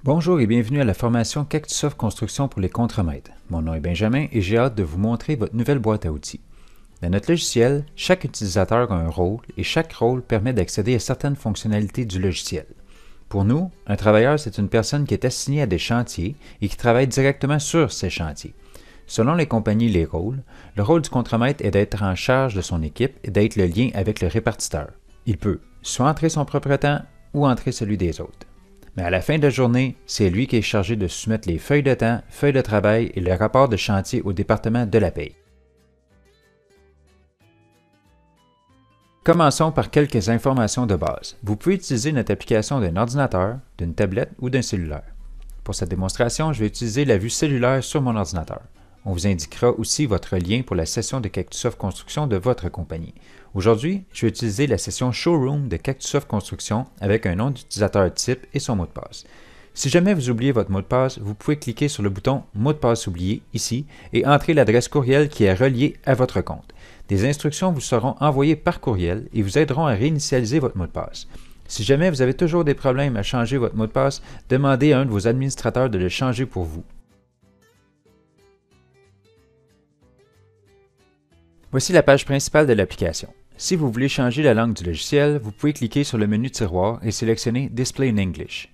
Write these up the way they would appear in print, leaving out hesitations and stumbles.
Bonjour et bienvenue à la formation Cactusoft Construction pour les contremaîtres. Mon nom est Benjamin et j'ai hâte de vous montrer votre nouvelle boîte à outils. Dans notre logiciel, chaque utilisateur a un rôle et chaque rôle permet d'accéder à certaines fonctionnalités du logiciel. Pour nous, un travailleur, c'est une personne qui est assignée à des chantiers et qui travaille directement sur ces chantiers. Selon les compagnies et les rôles, le rôle du contremaître est d'être en charge de son équipe et d'être le lien avec le répartiteur. Il peut soit entrer son propre temps ou entrer celui des autres. Mais à la fin de la journée, c'est lui qui est chargé de soumettre les feuilles de temps, feuilles de travail et le rapport de chantier au département de la paie. Commençons par quelques informations de base. Vous pouvez utiliser notre application d'un ordinateur, d'une tablette ou d'un cellulaire. Pour cette démonstration, je vais utiliser la vue cellulaire sur mon ordinateur. On vous indiquera aussi votre lien pour la session de Cactusoft Construction de votre compagnie. Aujourd'hui, je vais utiliser la session Showroom de Cactusoft Construction avec un nom d'utilisateur type et son mot de passe. Si jamais vous oubliez votre mot de passe, vous pouvez cliquer sur le bouton Mot de passe oublié ici et entrer l'adresse courriel qui est reliée à votre compte. Des instructions vous seront envoyées par courriel et vous aideront à réinitialiser votre mot de passe. Si jamais vous avez toujours des problèmes à changer votre mot de passe, demandez à un de vos administrateurs de le changer pour vous. Voici la page principale de l'application. Si vous voulez changer la langue du logiciel, vous pouvez cliquer sur le menu tiroir et sélectionner Display in English.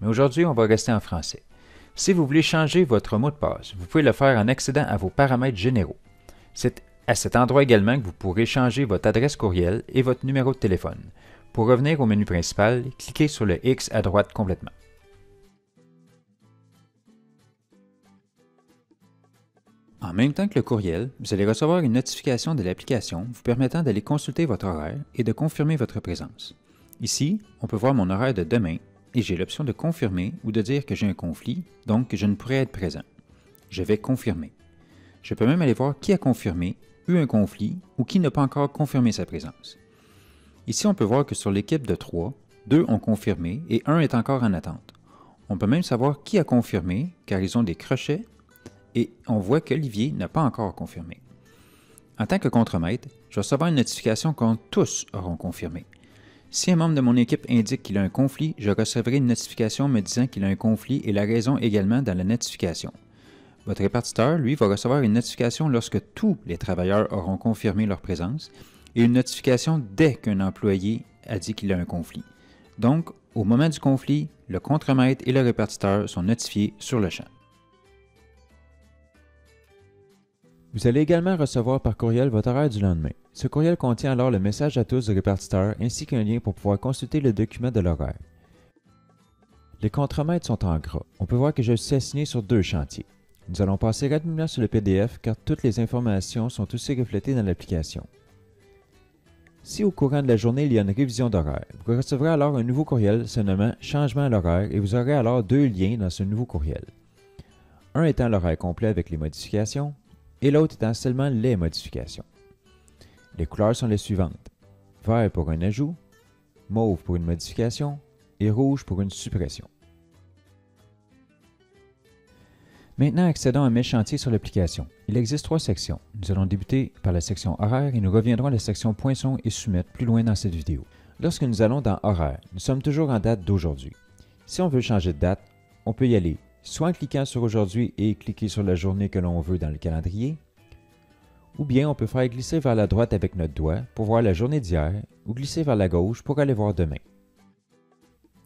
Mais aujourd'hui, on va rester en français. Si vous voulez changer votre mot de passe, vous pouvez le faire en accédant à vos paramètres généraux. C'est à cet endroit également que vous pourrez changer votre adresse courriel et votre numéro de téléphone. Pour revenir au menu principal, cliquez sur le X à droite complètement. En même temps que le courriel, vous allez recevoir une notification de l'application vous permettant d'aller consulter votre horaire et de confirmer votre présence. Ici, on peut voir mon horaire de demain et j'ai l'option de confirmer ou de dire que j'ai un conflit, donc que je ne pourrai être présent. Je vais confirmer. Je peux même aller voir qui a confirmé, eu un conflit ou qui n'a pas encore confirmé sa présence. Ici, on peut voir que sur l'équipe de 3, 2 ont confirmé et 1 est encore en attente. On peut même savoir qui a confirmé car ils ont des crochets et on voit qu'Olivier n'a pas encore confirmé. En tant que contremaître, je vais recevoir une notification quand tous auront confirmé. Si un membre de mon équipe indique qu'il a un conflit, je recevrai une notification me disant qu'il a un conflit et la raison également dans la notification. Votre répartiteur, lui, va recevoir une notification lorsque tous les travailleurs auront confirmé leur présence et une notification dès qu'un employé a dit qu'il a un conflit. Donc, au moment du conflit, le contremaître et le répartiteur sont notifiés sur le champ. Vous allez également recevoir par courriel votre horaire du lendemain. Ce courriel contient alors le message à tous du répartiteur ainsi qu'un lien pour pouvoir consulter le document de l'horaire. Les contremaîtres sont en gras. On peut voir que je suis assigné sur 2 chantiers. Nous allons passer rapidement sur le PDF car toutes les informations sont aussi reflétées dans l'application. Si au courant de la journée il y a une révision d'horaire, vous recevrez alors un nouveau courriel se nommant Changement à l'horaire et vous aurez alors 2 liens dans ce nouveau courriel. Un étant l'horaire complet avec les modifications et l'autre étant seulement les modifications. Les couleurs sont les suivantes: vert pour un ajout, mauve pour une modification et rouge pour une suppression. Maintenant, accédons à Mes chantiers sur l'application. Il existe 3 sections. Nous allons débuter par la section horaire et nous reviendrons à la section poinçon et soumettre plus loin dans cette vidéo. Lorsque nous allons dans horaire, nous sommes toujours en date d'aujourd'hui. Si on veut changer de date, on peut y aller soit en cliquant sur aujourd'hui et cliquer sur la journée que l'on veut dans le calendrier, ou bien on peut faire glisser vers la droite avec notre doigt pour voir la journée d'hier ou glisser vers la gauche pour aller voir demain.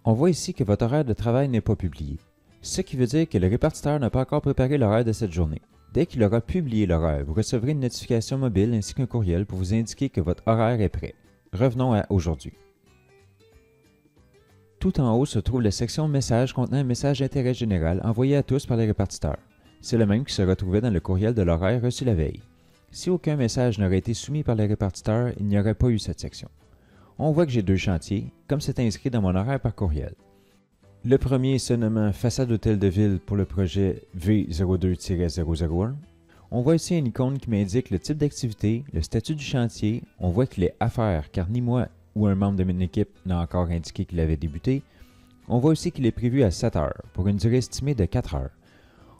On voit ici que votre horaire de travail n'est pas publié, ce qui veut dire que le répartiteur n'a pas encore préparé l'horaire de cette journée. Dès qu'il aura publié l'horaire, vous recevrez une notification mobile ainsi qu'un courriel pour vous indiquer que votre horaire est prêt. Revenons à aujourd'hui. Tout en haut se trouve la section Messages contenant un message d'intérêt général envoyé à tous par les répartiteurs. C'est le même qui se retrouvait dans le courriel de l'horaire reçu la veille. Si aucun message n'aurait été soumis par les répartiteurs, il n'y aurait pas eu cette section. On voit que j'ai 2 chantiers, comme c'est inscrit dans mon horaire par courriel. Le premier se nommant Façade Hôtel de Ville pour le projet V02-001. On voit ici une icône qui m'indique le type d'activité, le statut du chantier. On voit qu'il est à faire car ni moi ou un membre de mon équipe n'a encore indiqué qu'il avait débuté. On voit aussi qu'il est prévu à 7 heures, pour une durée estimée de 4 heures.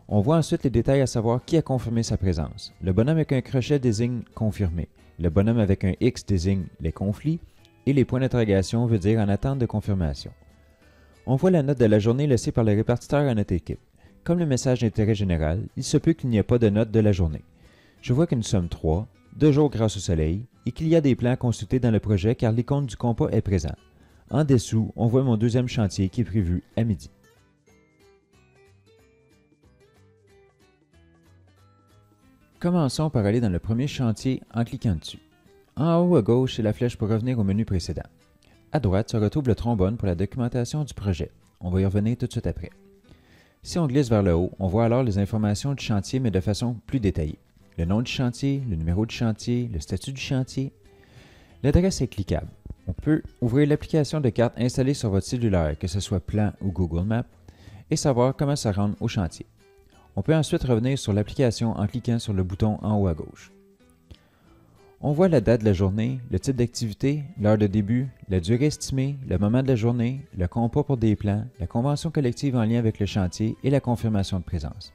On voit ensuite les détails à savoir qui a confirmé sa présence. Le bonhomme avec un crochet désigne « confirmé ». Le bonhomme avec un X désigne les conflits et les points d'interrogation veut dire en attente de confirmation. On voit la note de la journée laissée par le répartiteur à notre équipe. Comme le message d'intérêt général, il se peut qu'il n'y ait pas de note de la journée. Je vois que nous sommes 3, 2 jours grâce au soleil, et qu'il y a des plans à consulter dans le projet car l'icône du compas est présent. En dessous, on voit mon deuxième chantier qui est prévu à midi. Commençons par aller dans le premier chantier en cliquant dessus. En haut à gauche, c'est la flèche pour revenir au menu précédent. À droite se retrouve le trombone pour la documentation du projet. On va y revenir tout de suite après. Si on glisse vers le haut, on voit alors les informations du chantier mais de façon plus détaillée. Le nom du chantier, le numéro du chantier, le statut du chantier. L'adresse est cliquable. On peut ouvrir l'application de carte installée sur votre cellulaire, que ce soit Plan ou Google Maps, et savoir comment se rendre au chantier. On peut ensuite revenir sur l'application en cliquant sur le bouton en haut à gauche. On voit la date de la journée, le type d'activité, l'heure de début, la durée estimée, le moment de la journée, le compas pour des plans, la convention collective en lien avec le chantier et la confirmation de présence.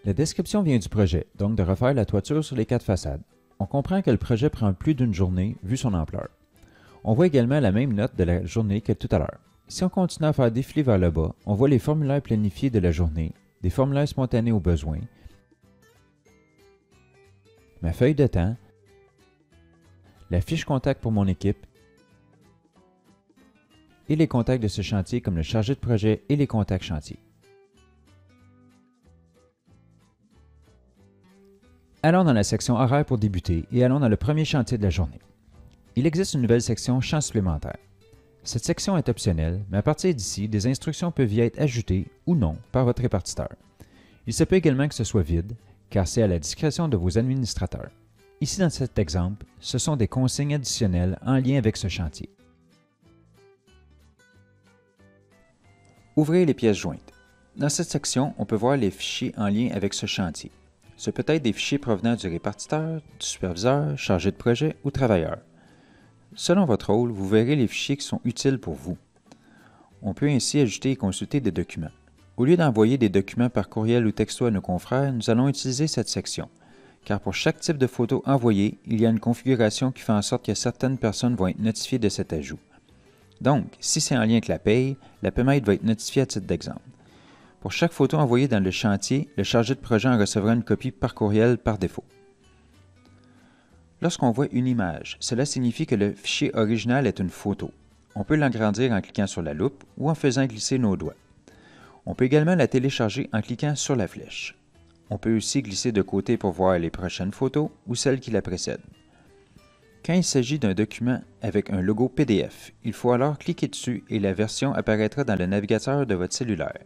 La description vient du projet, donc de refaire la toiture sur les 4 façades. On comprend que le projet prend plus d'une journée vu son ampleur. On voit également la même note de la journée que tout à l'heure. Si on continue à faire défiler vers le bas, on voit les formulaires planifiés de la journée, des formulaires spontanés au besoin, ma feuille de temps, la fiche contact pour mon équipe et les contacts de ce chantier comme le chargé de projet et les contacts chantier. Allons dans la section horaire pour débuter et allons dans le premier chantier de la journée. Il existe une nouvelle section champs supplémentaires. Cette section est optionnelle, mais à partir d'ici, des instructions peuvent y être ajoutées ou non par votre répartiteur. Il se peut également que ce soit vide, car c'est à la discrétion de vos administrateurs. Ici, dans cet exemple, ce sont des consignes additionnelles en lien avec ce chantier. Ouvrez les pièces jointes. Dans cette section, on peut voir les fichiers en lien avec ce chantier. Ce peut être des fichiers provenant du répartiteur, du superviseur, chargé de projet ou travailleur. Selon votre rôle, vous verrez les fichiers qui sont utiles pour vous. On peut ainsi ajouter et consulter des documents. Au lieu d'envoyer des documents par courriel ou texto à nos confrères, nous allons utiliser cette section. Car pour chaque type de photo envoyée, il y a une configuration qui fait en sorte que certaines personnes vont être notifiées de cet ajout. Donc, si c'est en lien avec la paye, la paiement va être notifiée à titre d'exemple. Pour chaque photo envoyée dans le chantier, le chargé de projet en recevra une copie par courriel par défaut. Lorsqu'on voit une image, cela signifie que le fichier original est une photo. On peut l'agrandir en cliquant sur la loupe ou en faisant glisser nos doigts. On peut également la télécharger en cliquant sur la flèche. On peut aussi glisser de côté pour voir les prochaines photos ou celles qui la précèdent. Quand il s'agit d'un document avec un logo PDF, il faut alors cliquer dessus et la version apparaîtra dans le navigateur de votre cellulaire.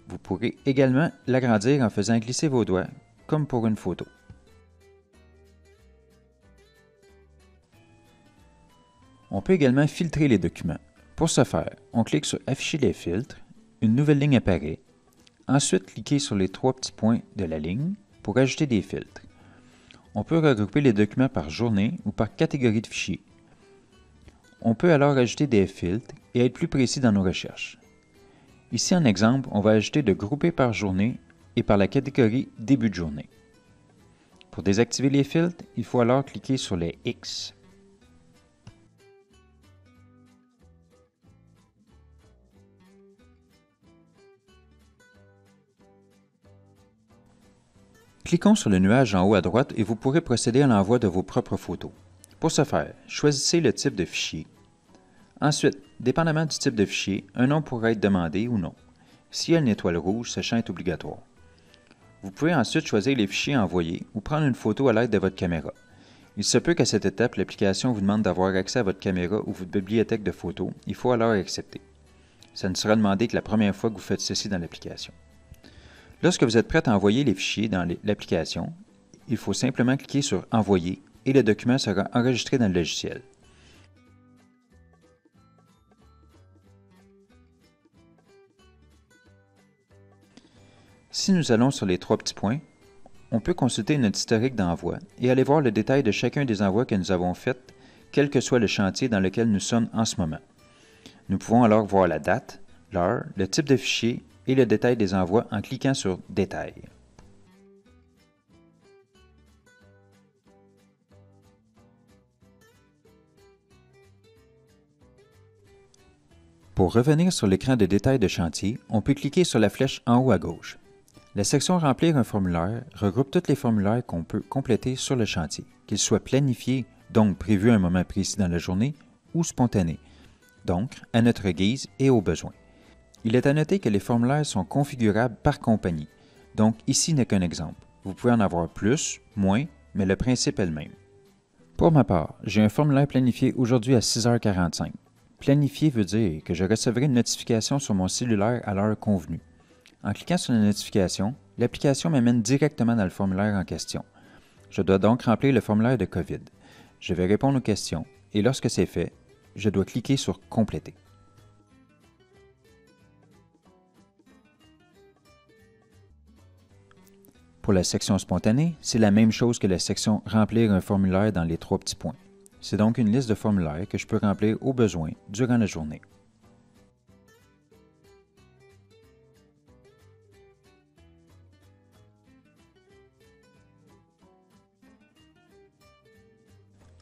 Vous pourrez également l'agrandir en faisant glisser vos doigts, comme pour une photo. On peut également filtrer les documents. Pour ce faire, on clique sur Afficher les filtres, une nouvelle ligne apparaît. Ensuite, cliquez sur les 3 petits points de la ligne pour ajouter des filtres. On peut regrouper les documents par journée ou par catégorie de fichiers. On peut alors ajouter des filtres et être plus précis dans nos recherches. Ici, en exemple, on va ajouter de grouper par journée et par la catégorie début de journée. Pour désactiver les filtres, il faut alors cliquer sur les X. Cliquons sur le nuage en haut à droite et vous pourrez procéder à l'envoi de vos propres photos. Pour ce faire, choisissez le type de fichier. Ensuite, dépendamment du type de fichier, un nom pourrait être demandé ou non. S'il y a une étoile rouge, ce champ est obligatoire. Vous pouvez ensuite choisir les fichiers envoyés ou prendre une photo à l'aide de votre caméra. Il se peut qu'à cette étape, l'application vous demande d'avoir accès à votre caméra ou votre bibliothèque de photos. Il faut alors accepter. Ça ne sera demandé que la première fois que vous faites ceci dans l'application. Lorsque vous êtes prêt à envoyer les fichiers dans l'application, il faut simplement cliquer sur « Envoyer » et le document sera enregistré dans le logiciel. Si nous allons sur les 3 petits points, on peut consulter notre historique d'envoi et aller voir le détail de chacun des envois que nous avons faits, quel que soit le chantier dans lequel nous sommes en ce moment. Nous pouvons alors voir la date, l'heure, le type de fichier et le détail des envois en cliquant sur « Détail ». Pour revenir sur l'écran de détail de chantier, on peut cliquer sur la flèche en haut à gauche. La section « Remplir un formulaire » regroupe tous les formulaires qu'on peut compléter sur le chantier, qu'ils soient planifiés, donc prévus à un moment précis dans la journée, ou spontanés, donc à notre guise et au besoin. Il est à noter que les formulaires sont configurables par compagnie, donc ici n'est qu'un exemple. Vous pouvez en avoir plus, moins, mais le principe est le même. Pour ma part, j'ai un formulaire planifié aujourd'hui à 6h45. Planifié veut dire que je recevrai une notification sur mon cellulaire à l'heure convenue. En cliquant sur la notification, l'application m'amène directement dans le formulaire en question. Je dois donc remplir le formulaire de COVID. Je vais répondre aux questions et lorsque c'est fait, je dois cliquer sur « Compléter ». Pour la section spontanée, c'est la même chose que la section « Remplir un formulaire » dans les 3 petits points. C'est donc une liste de formulaires que je peux remplir au besoin durant la journée.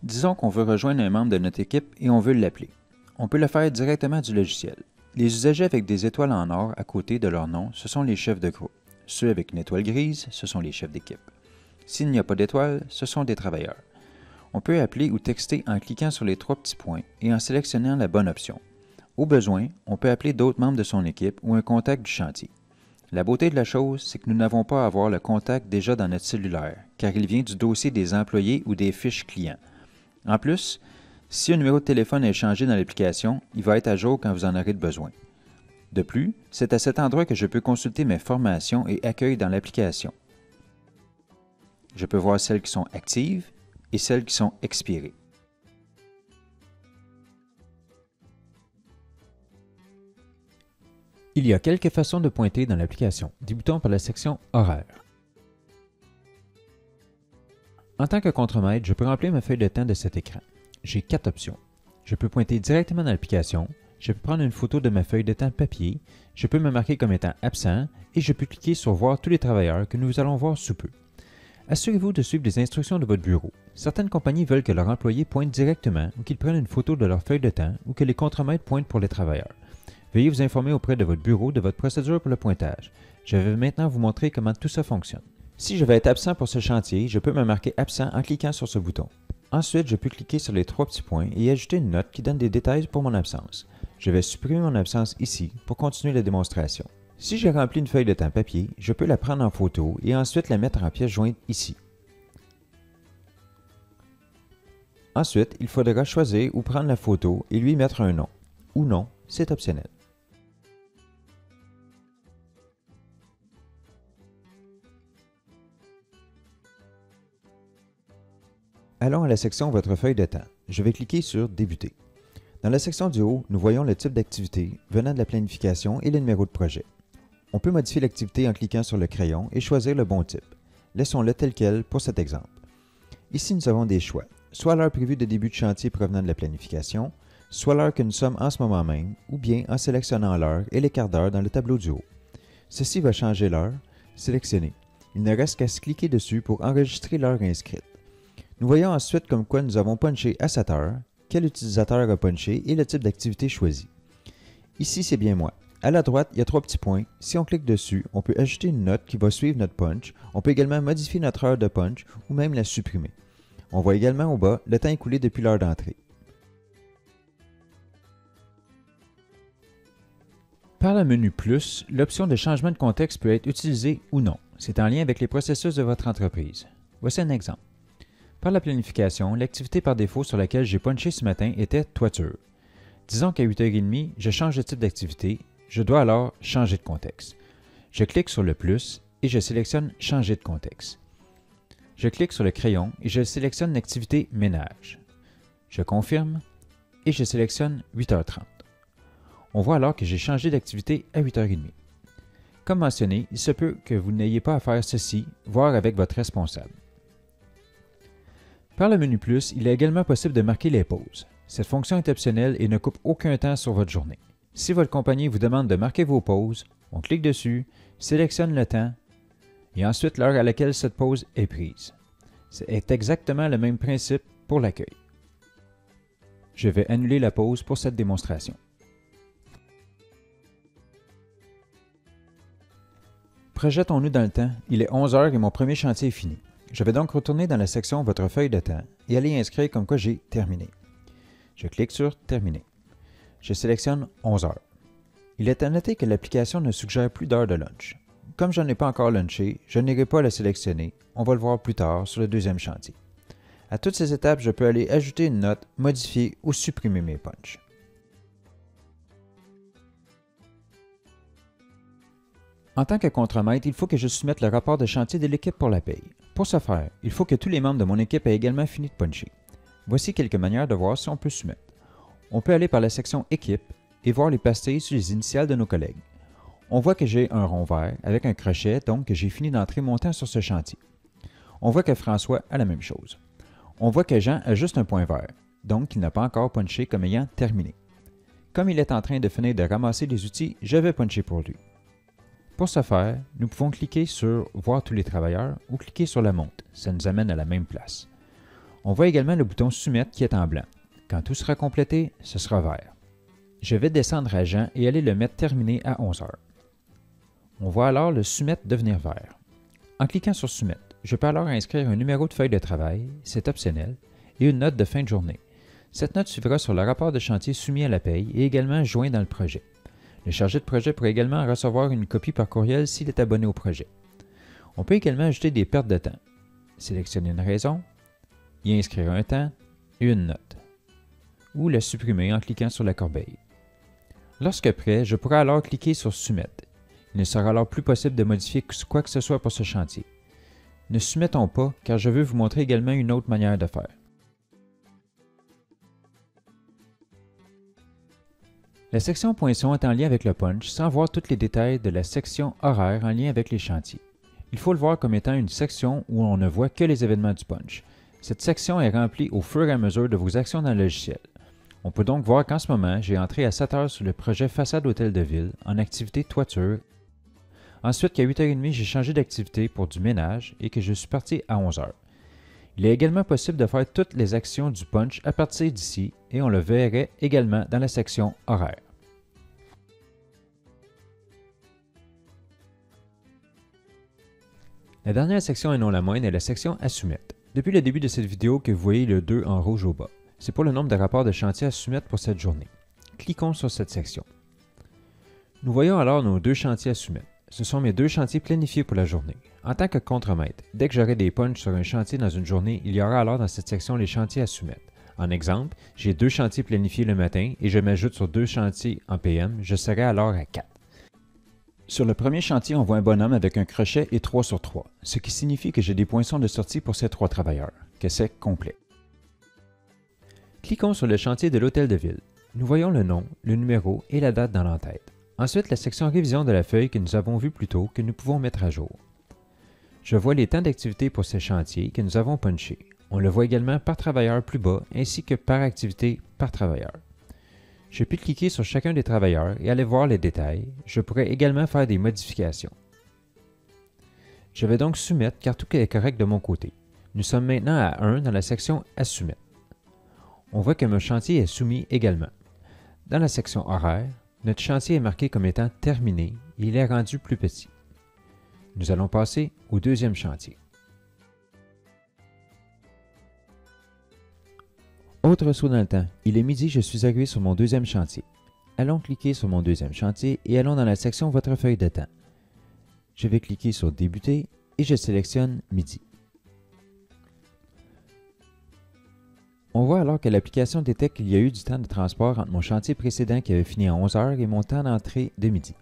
Disons qu'on veut rejoindre un membre de notre équipe et on veut l'appeler. On peut le faire directement du logiciel. Les usagers avec des étoiles en or à côté de leur nom, ce sont les chefs de groupe. Ceux avec une étoile grise, ce sont les chefs d'équipe. S'il n'y a pas d'étoile, ce sont des travailleurs. On peut appeler ou texter en cliquant sur les 3 petits points et en sélectionnant la bonne option. Au besoin, on peut appeler d'autres membres de son équipe ou un contact du chantier. La beauté de la chose, c'est que nous n'avons pas à avoir le contact déjà dans notre cellulaire, car il vient du dossier des employés ou des fiches clients. En plus, si un numéro de téléphone est changé dans l'application, il va être à jour quand vous en aurez besoin. De plus, c'est à cet endroit que je peux consulter mes formations et accueils dans l'application. Je peux voir celles qui sont actives et celles qui sont expirées. Il y a quelques façons de pointer dans l'application. Débutons par la section « Horaires ». En tant que contremaître, je peux remplir ma feuille de temps de cet écran. J'ai 4 options. Je peux pointer directement dans l'application, je peux prendre une photo de ma feuille de temps papier, je peux me marquer comme étant absent et je peux cliquer sur « Voir tous les travailleurs » que nous allons voir sous peu. Assurez-vous de suivre les instructions de votre bureau. Certaines compagnies veulent que leurs employés pointent directement ou qu'ils prennent une photo de leur feuille de temps ou que les contremaîtres pointent pour les travailleurs. Veuillez vous informer auprès de votre bureau de votre procédure pour le pointage. Je vais maintenant vous montrer comment tout ça fonctionne. Si je vais être absent pour ce chantier, je peux me marquer absent en cliquant sur ce bouton. Ensuite, je peux cliquer sur les 3 petits points et ajouter une note qui donne des détails pour mon absence. Je vais supprimer mon absence ici pour continuer la démonstration. Si j'ai rempli une feuille de temps papier, je peux la prendre en photo et ensuite la mettre en pièce jointe ici. Ensuite, il faudra choisir ou prendre la photo et lui mettre un nom. Ou non, c'est optionnel. Allons à la section « Votre feuille de temps ». Je vais cliquer sur « Débuter ». Dans la section du haut, nous voyons le type d'activité venant de la planification et le numéro de projet. On peut modifier l'activité en cliquant sur le crayon et choisir le bon type. Laissons-le tel quel pour cet exemple. Ici, nous avons des choix, soit l'heure prévue de début de chantier provenant de la planification, soit l'heure que nous sommes en ce moment même, ou bien en sélectionnant l'heure et les quarts d'heure dans le tableau du haut. Ceci va changer l'heure. Sélectionnez. Il ne reste qu'à se cliquer dessus pour enregistrer l'heure inscrite. Nous voyons ensuite comme quoi nous avons punché à 7 heures, quel utilisateur a punché et le type d'activité choisi. Ici, c'est bien moi. À la droite, il y a 3 petits points. Si on clique dessus, on peut ajouter une note qui va suivre notre punch. On peut également modifier notre heure de punch ou même la supprimer. On voit également au bas le temps écoulé depuis l'heure d'entrée. Par le menu Plus, l'option de changement de contexte peut être utilisée ou non. C'est en lien avec les processus de votre entreprise. Voici un exemple. Par la planification, l'activité par défaut sur laquelle j'ai punché ce matin était toiture. Disons qu'à 8h30, je change de type d'activité, je dois alors changer de contexte. Je clique sur le plus et je sélectionne changer de contexte. Je clique sur le crayon et je sélectionne l'activité ménage. Je confirme et je sélectionne 8h30. On voit alors que j'ai changé d'activité à 8h30. Comme mentionné, il se peut que vous n'ayez pas à faire ceci, voire avec votre responsable. Par le menu Plus, il est également possible de marquer les pauses. Cette fonction est optionnelle et ne coupe aucun temps sur votre journée. Si votre compagnie vous demande de marquer vos pauses, on clique dessus, sélectionne le temps et ensuite l'heure à laquelle cette pause est prise. C'est exactement le même principe pour l'accueil. Je vais annuler la pause pour cette démonstration. Projetons-nous dans le temps, il est 11 heures et mon premier chantier est fini. Je vais donc retourner dans la section Votre feuille de temps et aller inscrire comme quoi j'ai terminé. Je clique sur Terminer. Je sélectionne 11 heures. Il est à noter que l'application ne suggère plus d'heures de lunch. Comme je n'en ai pas encore lunché, je n'irai pas la sélectionner. On va le voir plus tard sur le deuxième chantier. À toutes ces étapes, je peux aller ajouter une note, modifier ou supprimer mes punchs. En tant que contremaître, il faut que je soumette le rapport de chantier de l'équipe pour la paye. Pour ce faire, il faut que tous les membres de mon équipe aient également fini de puncher. Voici quelques manières de voir si on peut soumettre. On peut aller par la section Équipe et voir les pastilles sur les initiales de nos collègues. On voit que j'ai un rond vert avec un crochet, donc que j'ai fini d'entrer mon temps sur ce chantier. On voit que François a la même chose. On voit que Jean a juste un point vert, donc qu'il n'a pas encore punché comme ayant terminé. Comme il est en train de finir de ramasser les outils, je vais puncher pour lui. Pour ce faire, nous pouvons cliquer sur « Voir tous les travailleurs » ou cliquer sur la montre. Ça nous amène à la même place. On voit également le bouton « Soumettre » qui est en blanc. Quand tout sera complété, ce sera vert. Je vais descendre à Jean et aller le mettre terminé à 11 heures. On voit alors le soumettre devenir vert. En cliquant sur soumettre, je peux alors inscrire un numéro de feuille de travail, c'est optionnel, et une note de fin de journée. Cette note suivra sur le rapport de chantier soumis à la paye et également joint dans le projet. Le chargé de projet pourrait également recevoir une copie par courriel s'il est abonné au projet. On peut également ajouter des pertes de temps. Sélectionner une raison, y inscrire un temps et une note, ou la supprimer en cliquant sur la corbeille. Lorsque prêt, je pourrai alors cliquer sur Soumettre. Il ne sera alors plus possible de modifier quoi que ce soit pour ce chantier. Ne soumettons pas, car je veux vous montrer également une autre manière de faire. La section Poinçon est en lien avec le punch sans voir tous les détails de la section Horaire en lien avec les chantiers. Il faut le voir comme étant une section où on ne voit que les événements du punch. Cette section est remplie au fur et à mesure de vos actions dans le logiciel. On peut donc voir qu'en ce moment, j'ai entré à 7 heures sur le projet Façade Hôtel de Ville en activité toiture. Ensuite, qu'à 8h30, j'ai changé d'activité pour du ménage et que je suis parti à 11 heures. Il est également possible de faire toutes les actions du punch à partir d'ici et on le verrait également dans la section Horaire. La dernière section et non la moindre est la section à soumettre. Depuis le début de cette vidéo que vous voyez le 2 en rouge au bas. C'est pour le nombre de rapports de chantier à soumettre pour cette journée. Cliquons sur cette section. Nous voyons alors nos 2 chantiers à soumettre. Ce sont mes 2 chantiers planifiés pour la journée. En tant que contremaître, dès que j'aurai des punchs sur un chantier dans une journée, il y aura alors dans cette section les chantiers à soumettre. En exemple, j'ai 2 chantiers planifiés le matin et je m'ajoute sur 2 chantiers en PM, je serai alors à 4. Sur le premier chantier, on voit un bonhomme avec un crochet et 3 sur 3, ce qui signifie que j'ai des poinçons de sortie pour ces 3 travailleurs, que c'est complet. Cliquons sur le chantier de l'Hôtel de Ville. Nous voyons le nom, le numéro et la date dans l'entête. Ensuite, la section révision de la feuille que nous avons vue plus tôt que nous pouvons mettre à jour. Je vois les temps d'activité pour ces chantiers que nous avons punchés. On le voit également par travailleur plus bas ainsi que par activité par travailleur. Je peux cliquer sur chacun des travailleurs et aller voir les détails. Je pourrais également faire des modifications. Je vais donc soumettre car tout est correct de mon côté. Nous sommes maintenant à 1 dans la section à soumettre. On voit que mon chantier est soumis également. Dans la section horaire, notre chantier est marqué comme étant terminé et il est rendu plus petit. Nous allons passer au deuxième chantier. Autre saut dans le temps, il est midi, je suis arrivé sur mon deuxième chantier. Allons cliquer sur mon deuxième chantier et allons dans la section Votre feuille de temps. Je vais cliquer sur Débuter et je sélectionne midi. On voit alors que l'application détecte qu'il y a eu du temps de transport entre mon chantier précédent qui avait fini à 11 heures et mon temps d'entrée de midi.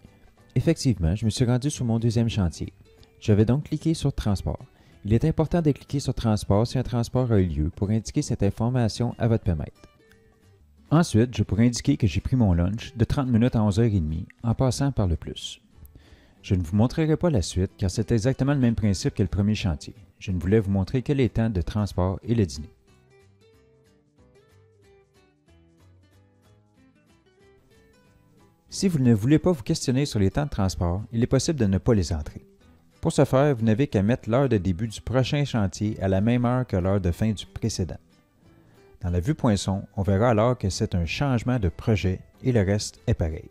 Effectivement, je me suis rendu sur mon deuxième chantier. Je vais donc cliquer sur Transport. Il est important de cliquer sur Transport si un transport a eu lieu pour indiquer cette information à votre permettre. Ensuite, je pourrais indiquer que j'ai pris mon lunch de 30 minutes à 11h30 en passant par le plus. Je ne vous montrerai pas la suite car c'est exactement le même principe que le premier chantier. Je ne voulais vous montrer que les temps de transport et le dîner. Si vous ne voulez pas vous questionner sur les temps de transport, il est possible de ne pas les entrer. Pour ce faire, vous n'avez qu'à mettre l'heure de début du prochain chantier à la même heure que l'heure de fin du précédent. Dans la vue Poinçon, on verra alors que c'est un changement de projet et le reste est pareil.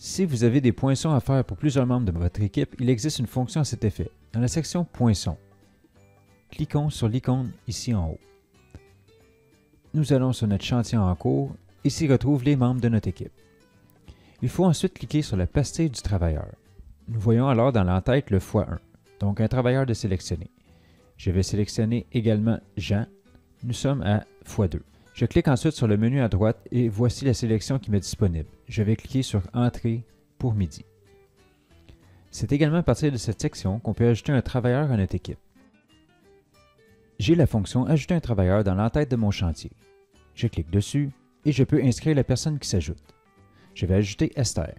Si vous avez des poinçons à faire pour plusieurs membres de votre équipe, il existe une fonction à cet effet. Dans la section Poinçons, cliquons sur l'icône ici en haut. Nous allons sur notre chantier en cours et s'y retrouvent les membres de notre équipe. Il faut ensuite cliquer sur la pastille du travailleur. Nous voyons alors dans l'entête le x1, donc un travailleur de sélectionner. Je vais sélectionner également Jean. Nous sommes à x2. Je clique ensuite sur le menu à droite et voici la sélection qui m'est disponible. Je vais cliquer sur Entrée pour midi. C'est également à partir de cette section qu'on peut ajouter un travailleur à notre équipe. J'ai la fonction Ajouter un travailleur dans l'entête de mon chantier. Je clique dessus et je peux inscrire la personne qui s'ajoute. Je vais ajouter Esther.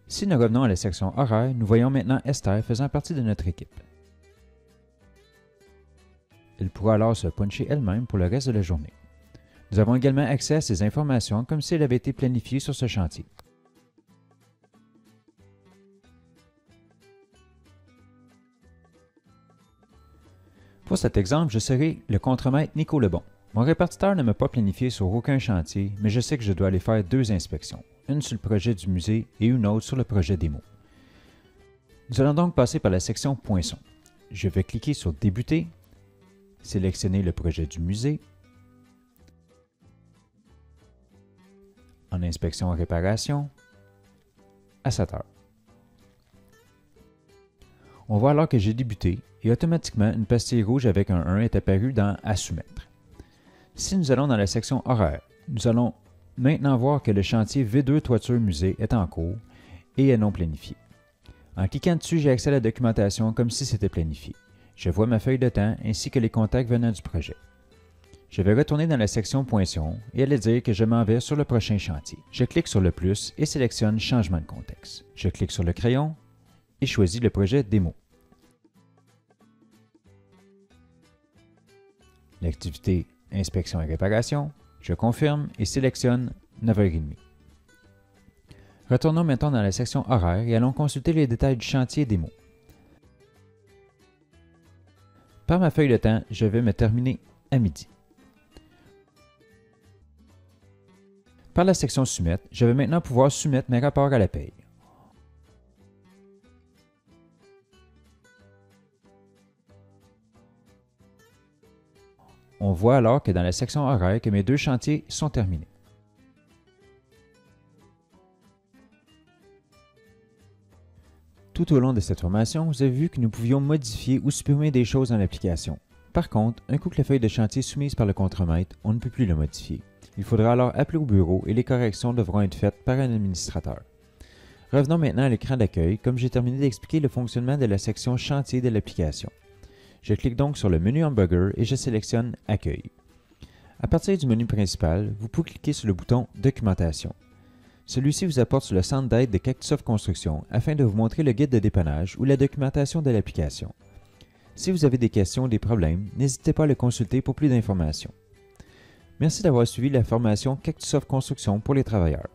Si nous revenons à la section Horaire, nous voyons maintenant Esther faisant partie de notre équipe. Elle pourra alors se puncher elle-même pour le reste de la journée. Nous avons également accès à ces informations comme si elle avait été planifiée sur ce chantier. Pour cet exemple, je serai le contremaître Nico Lebon. Mon répartiteur ne m'a pas planifié sur aucun chantier, mais je sais que je dois aller faire 2 inspections, une sur le projet du musée et une autre sur le projet démo. Nous allons donc passer par la section Poinçons. Je vais cliquer sur Débuter, sélectionner le projet du musée. En inspection et réparation, à 7 heures. On voit alors que j'ai débuté et automatiquement une pastille rouge avec un 1 est apparue dans À soumettre. Si nous allons dans la section Horaire, nous allons maintenant voir que le chantier V2 Toiture Musée est en cours et est non planifié. En cliquant dessus, j'ai accès à la documentation comme si c'était planifié. Je vois ma feuille de temps ainsi que les contacts venant du projet. Je vais retourner dans la section Poinçons et aller dire que je m'en vais sur le prochain chantier. Je clique sur le plus et sélectionne Changement de contexte. Je clique sur le crayon et choisis le projet Démo. L'activité Inspection et réparation, je confirme et sélectionne 9h30. Retournons maintenant dans la section Horaire et allons consulter les détails du chantier Démo. Par ma feuille de temps, je vais me terminer à midi. Par la section Soumettre, je vais maintenant pouvoir soumettre mes rapports à la paye. On voit alors que dans la section Horaire que mes 2 chantiers sont terminés. Tout au long de cette formation, vous avez vu que nous pouvions modifier ou supprimer des choses dans l'application. Par contre, un coup que la feuille de chantier soumise par le contremaître, on ne peut plus la modifier. Il faudra alors appeler au bureau et les corrections devront être faites par un administrateur. Revenons maintenant à l'écran d'accueil, comme j'ai terminé d'expliquer le fonctionnement de la section Chantier de l'application. Je clique donc sur le menu Hamburger et je sélectionne Accueil. À partir du menu principal, vous pouvez cliquer sur le bouton Documentation. Celui-ci vous apporte sur le centre d'aide de Cactusoft Construction afin de vous montrer le guide de dépannage ou la documentation de l'application. Si vous avez des questions ou des problèmes, n'hésitez pas à le consulter pour plus d'informations. Merci d'avoir suivi la formation Cactusoft Construction pour les travailleurs.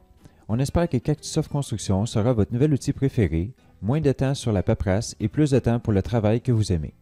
On espère que Cactusoft Construction sera votre nouvel outil préféré, moins de temps sur la paperasse et plus de temps pour le travail que vous aimez.